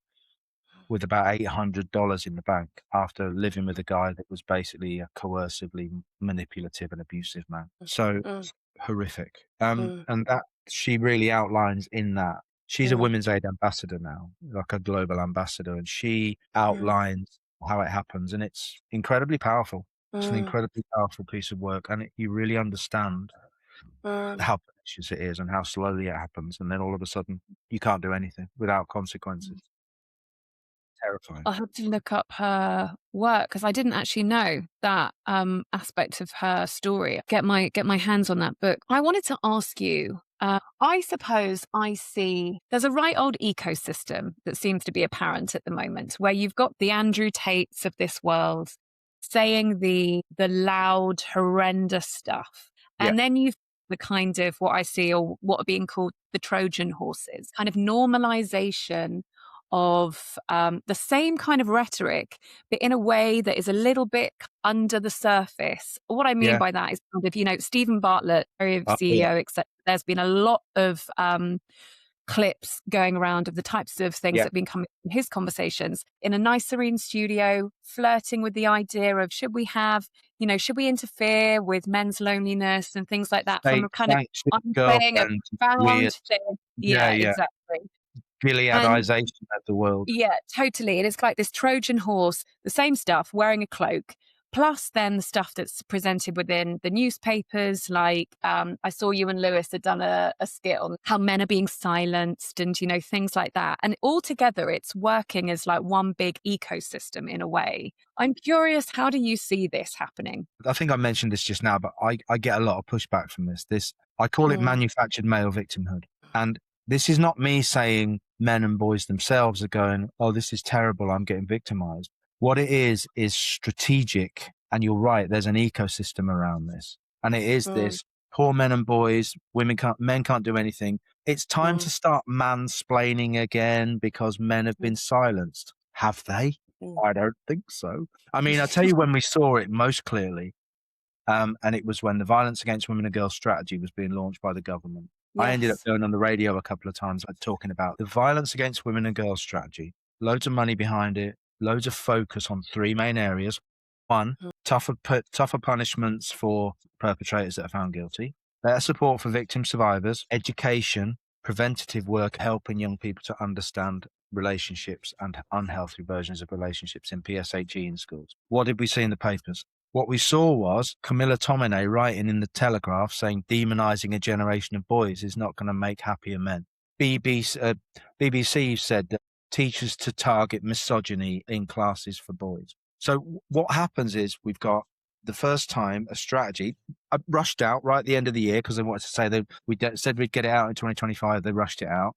with about $800 in the bank after living with a guy that was basically a coercively manipulative and abusive man. So mm, horrific. mm, And that she really outlines in that. She's a mm, Women's Aid ambassador now, like a global ambassador, and she mm, outlines how it happens, and it's incredibly powerful. It's an mm, incredibly powerful piece of work, and you really understand mm. how pernicious it is and how slowly it happens, and then all of a sudden you can't do anything without consequences. Terrifying. I'll have to look up her work because I didn't actually know that aspect of her story. Get my hands on that book. I wanted to ask you. I suppose I see there's a right old ecosystem that seems to be apparent at the moment, where you've got the Andrew Tates of this world saying the loud, horrendous stuff, Yeah, and then you've the kind of what I see or what are being called the Trojan horses, kind of normalization of the same kind of rhetoric, but in a way that is a little bit under the surface. What I mean yeah. by that is kind of, Stephen Bartlett, Oh, yeah. CEO, etc. There's been a lot of clips going around of the types of things Yeah. that have been coming in his conversations in a nice serene studio, flirting with the idea of should we interfere with men's loneliness and things like that from Hey, a kind of thanks, I'm saying a girlfriend. profound Weird. thing. Yeah, Yeah, yeah. exactly. And Gileadization of the world. yeah, totally. It is like this Trojan horse, the same stuff, wearing a cloak, plus then the stuff that's presented within the newspapers. Like I saw you and Lewis had done a skit on how men are being silenced and, you know, things like that. And altogether, it's working as like one big ecosystem in a way. I'm curious, how do you see this happening? I think I mentioned this just now, but I get a lot of pushback from this. I call it manufactured male victimhood. And this is not me saying men and boys themselves are going, oh, this is terrible, I'm getting victimized. What it is strategic. And you're right, there's an ecosystem around this. And it is this poor men and boys, men can't do anything. It's time to start mansplaining again because men have been silenced. Have they? I don't think so. I mean, I'll tell you when we saw it most clearly. And it was when the Violence Against Women and Girls strategy was being launched by the government. Yes. I ended up going on the radio a couple of times talking about the Violence Against Women and Girls strategy. Loads of money behind it, loads of focus on three main areas. One, tougher punishments for perpetrators that are found guilty, better support for victim survivors, education, preventative work, helping young people to understand relationships and unhealthy versions of relationships in PSHE in schools. What did we see in the papers? What we saw was Camilla Tominey writing in the Telegraph saying demonizing a generation of boys is not going to make happier men. BBC said that teachers to target misogyny in classes for boys. So what happens is we've got the first time a strategy rushed out right at the end of the year because they wanted to say that we said we'd get it out in 2025. They rushed it out.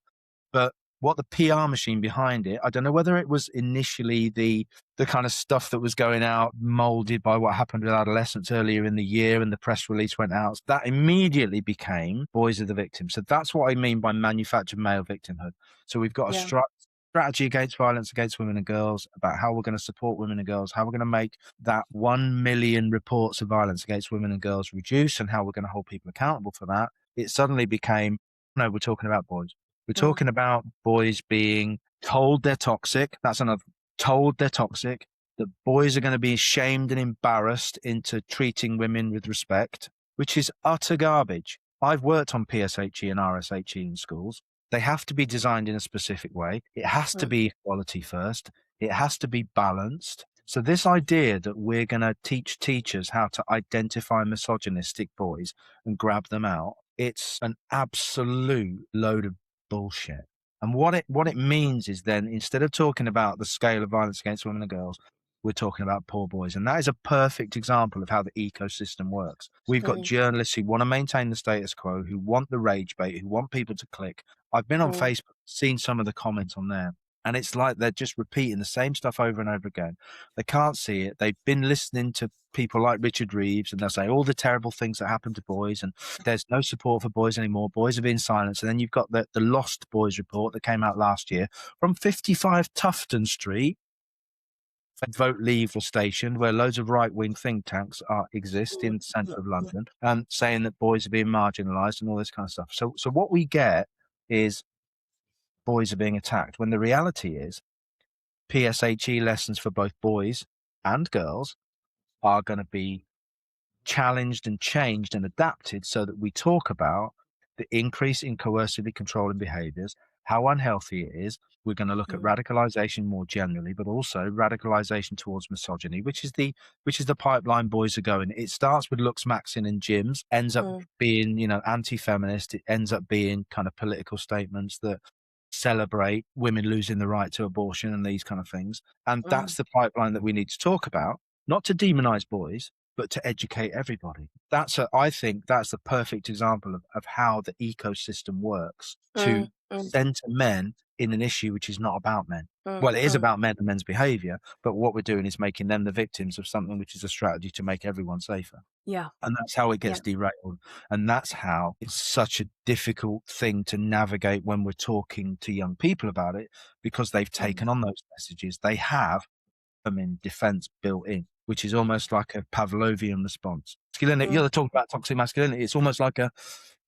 But what the PR machine behind it, I don't know whether it was initially the kind of stuff that was going out molded by what happened with adolescents earlier in the year and the press release went out. That immediately became boys are the victims. So that's what I mean by manufactured male victimhood. So we've got a strategy against violence against women and girls about how we're going to support women and girls, how we're going to make that 1 million reports of violence against women and girls reduce and how we're going to hold people accountable for that. It suddenly became, no, we're talking about boys. We're talking about boys being told they're toxic. That's another. Told they're toxic. That boys are going to be shamed and embarrassed into treating women with respect, which is utter garbage. I've worked on PSHE and RSHE in schools. They have to be designed in a specific way. It has to be equality first. It has to be balanced. So this idea that we're going to teach teachers how to identify misogynistic boys and grab them out, it's an absolute load of bullshit. And what it means is then instead of talking about the scale of violence against women and girls, we're talking about poor boys. And that is a perfect example of how the ecosystem works. We've got journalists who want to maintain the status quo, who want the rage bait, who want people to click. I've been on Facebook, seen some of the comments on there. And it's like they're just repeating the same stuff over and over again. They can't see it. They've been listening to people like Richard Reeves, and they'll say all the terrible things that happen to boys, and there's no support for boys anymore. Boys are being silenced. And then you've got the Lost Boys report that came out last year from 55 Tufton Street, Vote Leave was stationed, where loads of right-wing think tanks exist in the centre of London, saying that boys are being marginalised and all this kind of stuff. So what we get is boys are being attacked, when the reality is PSHE lessons for both boys and girls are going to be challenged and changed and adapted so that we talk about the increase in coercively controlling behaviours, how unhealthy it is. We're going to look at radicalisation more generally, but also radicalisation towards misogyny, which is the pipeline boys are going. It starts with looks maxing in gyms, ends up being, anti-feminist. It ends up being kind of political statements that celebrate women losing the right to abortion and these kind of things. And that's the pipeline that we need to talk about, not to demonize boys, but to educate everybody. I think that's the perfect example of how the ecosystem works to center men in an issue which is not about men. Well, it is about men and men's behavior, but what we're doing is making them the victims of something which is a strategy to make everyone safer. Yeah. And that's how it gets derailed. And that's how it's such a difficult thing to navigate when we're talking to young people about it, because they've taken on those messages. They have them in defense built in, which is almost like a Pavlovian response. Masculinity, you're talking about toxic masculinity. It's almost like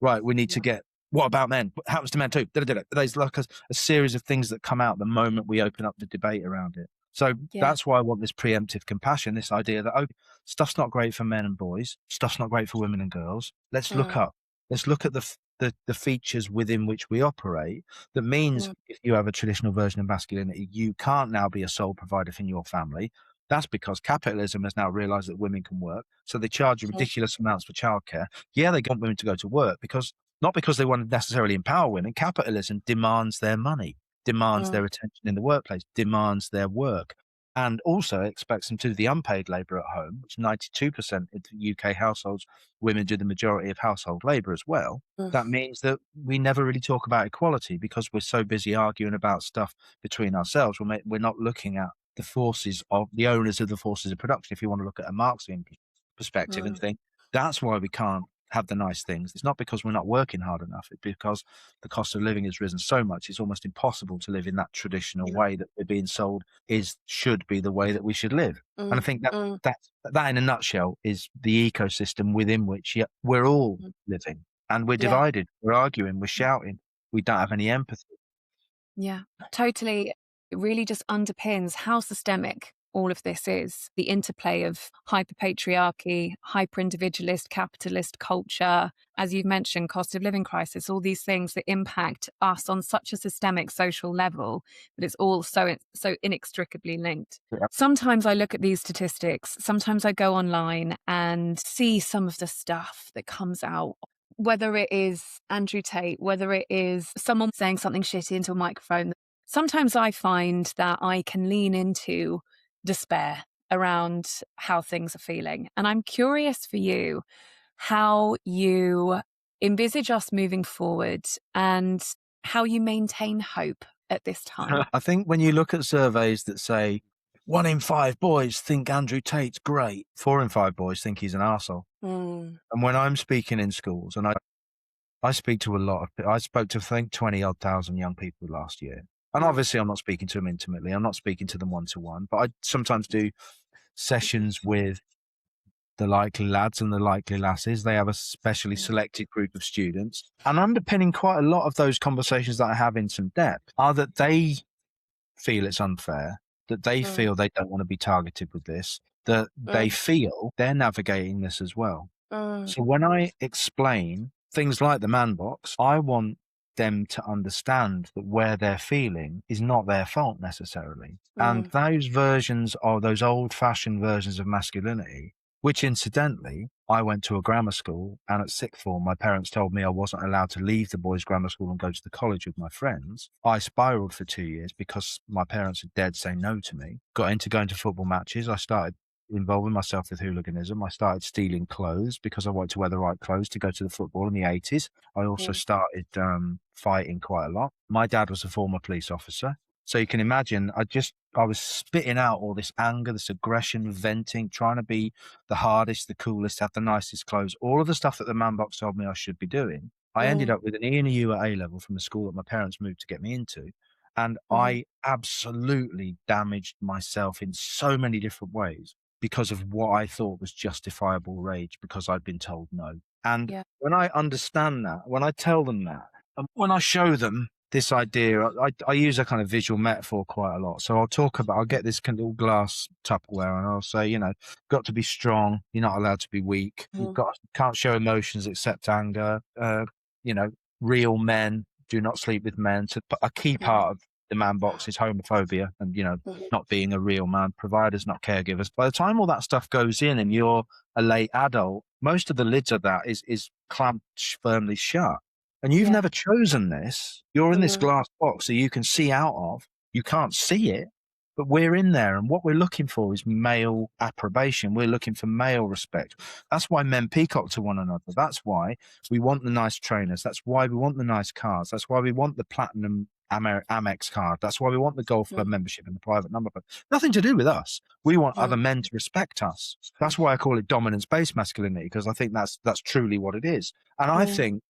we need to get, what about men? What happens to men too? There's like a series of things that come out the moment we open up the debate around it. So that's why I want this preemptive compassion, this idea that, stuff's not great for men and boys. Stuff's not great for women and girls. Let's look up. Let's look at the features within which we operate. That means if you have a traditional version of masculinity, you can't now be a sole provider for your family. That's because capitalism has now realized that women can work. So they charge ridiculous amounts for childcare. Yeah, they want women to go to work not because they want to necessarily empower women. Capitalism demands their money, demands their attention in the workplace, demands their work, and also expects them to do the unpaid labor at home, which 92% of UK households, women do the majority of household labor as well. That means that we never really talk about equality because we're so busy arguing about stuff between ourselves. We're not looking at the forces of the owners of the forces of production. If you want to look at a Marxian perspective and think that's why we can't have the nice things. It's not because we're not working hard enough. It's because the cost of living has risen so much. It's almost impossible to live in that traditional way that we're being sold should be the way that we should live. And I think that in a nutshell is the ecosystem within which we're all living, and we're divided. We're arguing. We're shouting. We don't have any empathy. Yeah, totally. It really just underpins how systemic all of this is. The interplay of hyper-patriarchy, hyper-individualist, capitalist culture, as you've mentioned, cost of living crisis, all these things that impact us on such a systemic social level that it's all so inextricably linked. Yeah. Sometimes I look at these statistics, sometimes I go online and see some of the stuff that comes out, whether it is Andrew Tate, whether it is someone saying something shitty into a microphone. Sometimes I find that I can lean into despair around how things are feeling. And I'm curious for you how you envisage us moving forward and how you maintain hope at this time. I think when you look at surveys that say 1 in 5 boys think Andrew Tate's great, 4 in 5 boys think he's an arsehole. And when I'm speaking in schools, and I speak to a lot of people, I spoke to, I think, 20,000 young people last year. And obviously, I'm not speaking to them intimately. I'm not speaking to them one-to-one. But I sometimes do sessions with the likely lads and the likely lasses. They have a specially selected group of students. And underpinning quite a lot of those conversations that I have in some depth are that they feel it's unfair, that they feel they don't want to be targeted with this, that they feel they're navigating this as well. So when I explain things like the man box, I want them to understand that where they're feeling is not their fault necessarily. And those versions of those old-fashioned versions of masculinity, which incidentally, I went to a grammar school, and at sixth form, my parents told me I wasn't allowed to leave the boys' grammar school and go to the college with my friends. I spiraled for 2 years because my parents had dared say no to me. Got into going to football matches. I started involving myself with hooliganism. I started stealing clothes because I wanted to wear the right clothes to go to the football in the 80s. I also started fighting quite a lot. My dad was a former police officer. So you can imagine, I was spitting out all this anger, this aggression, venting, trying to be the hardest, the coolest, have the nicest clothes, all of the stuff that the man box told me I should be doing. I ended up with an E and a U at A-level from the school that my parents moved to get me into. And I absolutely damaged myself in so many different ways because of what I thought was justifiable rage because I'd been told no. And when I understand that, when I tell them that, and when I show them this idea, I use a kind of visual metaphor quite a lot. So I'll get this kind of little glass Tupperware and I'll say, got to be strong. You're not allowed to be weak. Can't show emotions except anger. Real men do not sleep with men. So a key part of the man box is homophobia and, not being a real man, providers, not caregivers. By the time all that stuff goes in and you're a late adult, most of the lids of that is clamped firmly shut. And you've never chosen this. You're in this glass box that you can see out of. You can't see it, but we're in there. And what we're looking for is male approbation. We're looking for male respect. That's why men peacock to one another. That's why we want the nice trainers. That's why we want the nice cars. That's why we want the platinum Amex card. That's why we want the golf club membership and the private number. But nothing to do with us. We want other men to respect us. That's why I call it dominance-based masculinity, because I think that's truly what it is. And I think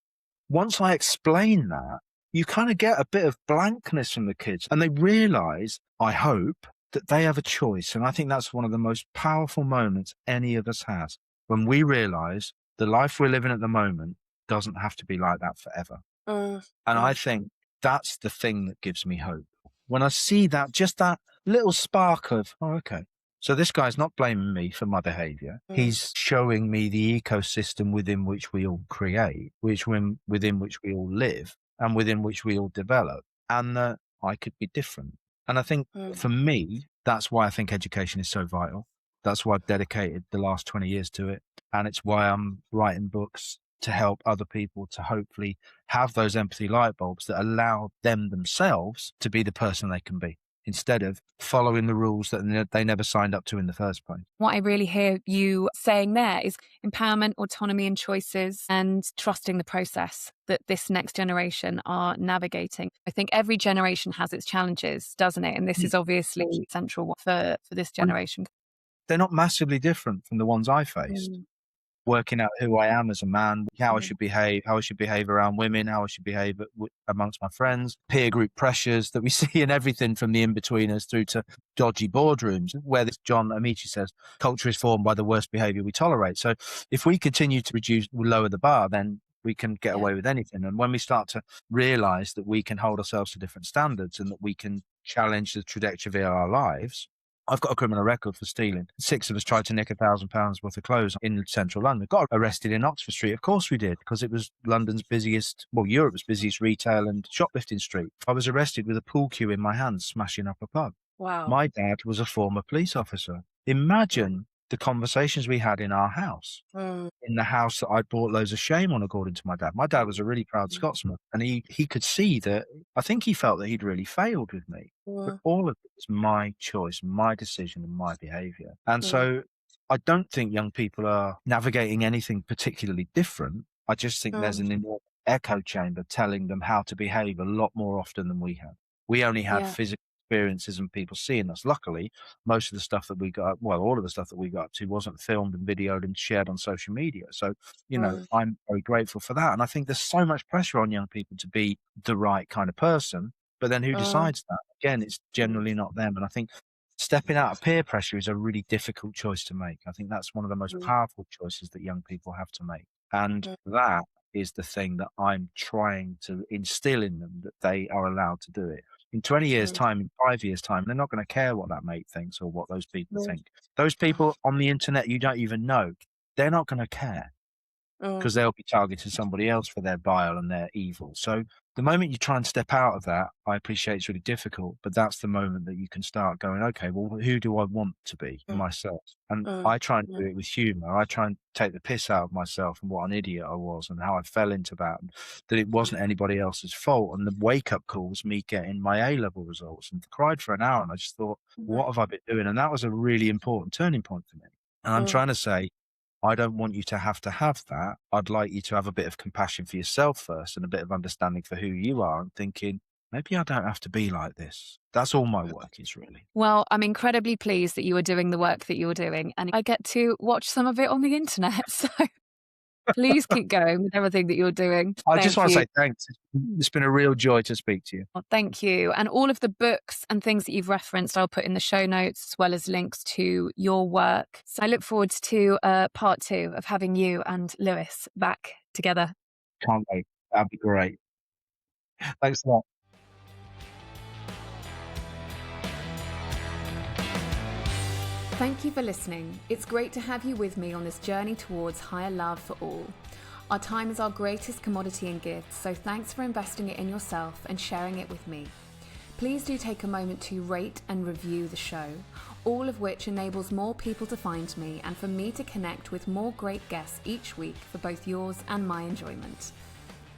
once I explain that, you kind of get a bit of blankness from the kids and they realize, I hope, that they have a choice. And I think that's one of the most powerful moments any of us has, when we realize the life we're living at the moment doesn't have to be like that forever. And I think that's the thing that gives me hope. When I see that, just that little spark of, oh, okay. So this guy's not blaming me for my behavior. He's showing me the ecosystem within which we all create, within which we all live, and within which we all develop, and that I could be different. And I think for me, that's why I think education is so vital. That's why I've dedicated the last 20 years to it. And it's why I'm writing books to help other people to hopefully have those empathy light bulbs that allow them themselves to be the person they can be, instead of following the rules that they never signed up to in the first place. What I really hear you saying there is empowerment, autonomy and choices, and trusting the process that this next generation are navigating. I think every generation has its challenges, doesn't it? And this is obviously central for this generation. They're not massively different from the ones I faced. Working out who I am as a man, how I should behave around women, how I should behave amongst my friends, peer group pressures that we see in everything from the in-betweeners through to dodgy boardrooms, where this John Amici says, culture is formed by the worst behavior we tolerate. So if we continue to lower the bar, then we can get away with anything. And when we start to realize that we can hold ourselves to different standards and that we can challenge the trajectory of our lives. I've got a criminal record for stealing. 6 of us tried to nick £1,000 worth of clothes in central London. Got arrested in Oxford Street. Of course we did, because it was London's busiest, Europe's busiest retail and shoplifting street. I was arrested with a pool cue in my hand, smashing up a pub. Wow. My dad was a former police officer. Imagine the conversations we had in our house, in the house that I'd brought loads of shame on, according to my dad. My dad was a really proud Scotsman, and he could see that. I think he felt that he'd really failed with me. But all of it was my choice, my decision, and my behaviour. And so I don't think young people are navigating anything particularly different. I just think there's an enormous echo chamber telling them how to behave a lot more often than we have. We only had physical experiences and people seeing us. Luckily, most of the stuff that we got, all of the stuff that we got up to wasn't filmed and videoed and shared on social media. So, I'm very grateful for that. And I think there's so much pressure on young people to be the right kind of person. But then who decides that? Again, it's generally not them. And I think stepping out of peer pressure is a really difficult choice to make. I think that's one of the most powerful choices that young people have to make. And that is the thing that I'm trying to instill in them, that they are allowed to do it. In 20 years' time, in 5 years' time, they're not going to care what that mate thinks or what those people think. Those people on the internet you don't even know, they're not going to care, because they'll be targeting somebody else for their bile and their evil. So the moment you try and step out of that, I appreciate it's really difficult, but that's the moment that you can start going, okay, well, who do I want to be myself? And I try and do it with humour. I try and take the piss out of myself and what an idiot I was and how I fell into that, and that it wasn't anybody else's fault. And the wake-up call was me getting my A-level results, and cried for an hour. And I just thought, what have I been doing? And that was a really important turning point for me. And I'm trying to say, I don't want you to have that. I'd like you to have a bit of compassion for yourself first and a bit of understanding for who you are, and thinking, maybe I don't have to be like this. That's all my work is, really. Well, I'm incredibly pleased that you are doing the work that you're doing, and I get to watch some of it on the internet. So please keep going with everything that you're doing. I just want to say thanks. It's been a real joy to speak to you. Well, thank you. And all of the books and things that you've referenced, I'll put in the show notes, as well as links to your work. So I look forward to part 2 of having you and Lewis back together. Can't wait. That'd be great. Thanks a lot. Thank you for listening. It's great to have you with me on this journey towards higher love for all. Our time is our greatest commodity and gift, so thanks for investing it in yourself and sharing it with me. Please do take a moment to rate and review the show, all of which enables more people to find me and for me to connect with more great guests each week for both yours and my enjoyment.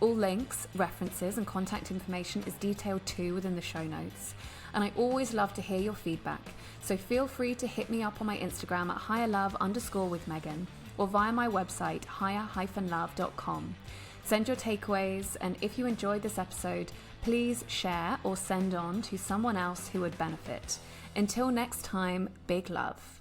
All links, references and contact information is detailed too within the show notes. And I always love to hear your feedback, so feel free to hit me up on my Instagram at higherlove_with_Megan or via my website higher-love.com. Send your takeaways, and if you enjoyed this episode, please share or send on to someone else who would benefit. Until next time, big love.